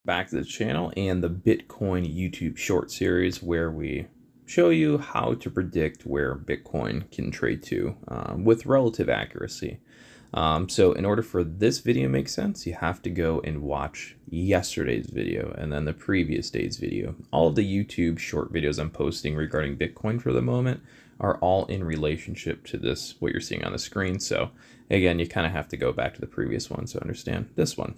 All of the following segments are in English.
Back to the channel and the Bitcoin YouTube short series where we show you how to predict where Bitcoin can trade to with relative accuracy. So in order for this video to make sense, you have to go and watch yesterday's video and then the previous day's video. All of the YouTube short videos I'm posting regarding Bitcoin for the moment are all in relationship to this, what you're seeing on the screen. So again, you kind of have to go back to the previous one to understand this one.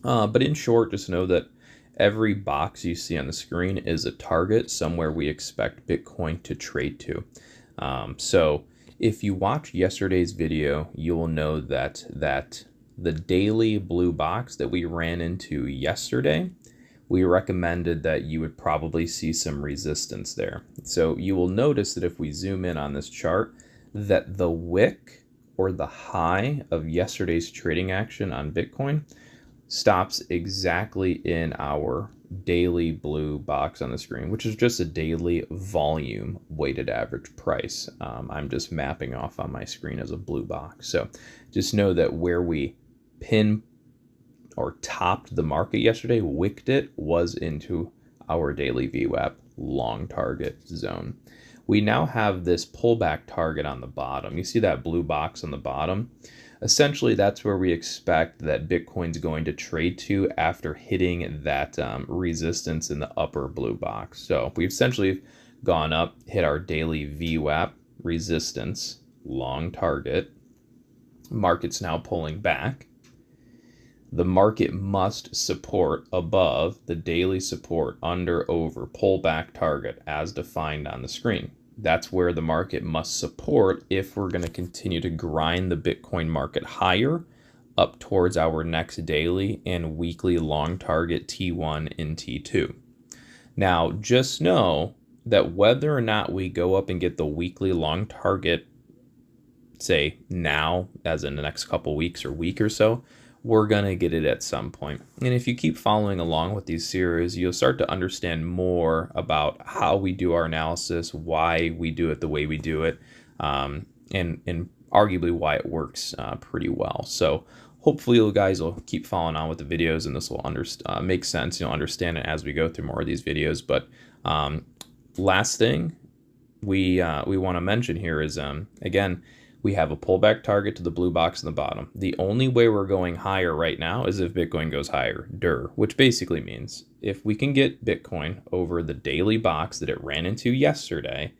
But in short, just know that every box you see on the screen is a target somewhere we expect Bitcoin to trade to. So if you watch yesterday's video, you will know that the daily blue box that we ran into yesterday, we recommended that you would probably see some resistance there. So you will notice that if we zoom in on this chart, that the wick or the high of yesterday's trading action on Bitcoin stops exactly in our daily blue box on the screen, which is just a daily volume weighted average price. I'm just mapping off on my screen as a blue box. So just know that where we pin or topped the market yesterday, wicked it, was into our daily VWAP long target zone. We now have this pullback target on the bottom. You see that blue box on the bottom? Essentially, that's where we expect that Bitcoin's going to trade to after hitting that resistance in the upper blue box. So we've essentially gone up, hit our daily VWAP resistance, long target. Market's now pulling back. The market must support above the daily support under over pullback target as defined on the screen. That's where the market must support if we're going to continue to grind the Bitcoin market higher up towards our next daily and weekly long target T1 and T2. Now, just know that whether or not we go up and get the weekly long target, say now, as in the next couple weeks or week or so, we're going to get it at some point. And if you keep following along with these series, you'll start to understand more about how we do our analysis, why we do it the way we do it, and arguably why it works pretty well. So hopefully you guys will keep following on with the videos and this will make sense. You'll understand it as we go through more of these videos. But last thing we want to mention here is, again, we have a pullback target to the blue box in the bottom. The only way we're going higher right now is if Bitcoin goes higher, which basically means if we can get Bitcoin over the daily box that it ran into yesterday,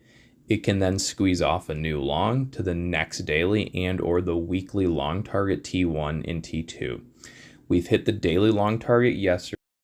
it can then squeeze off a new long to the next daily and or the weekly long target T1 and T2. We've hit the daily long target yesterday.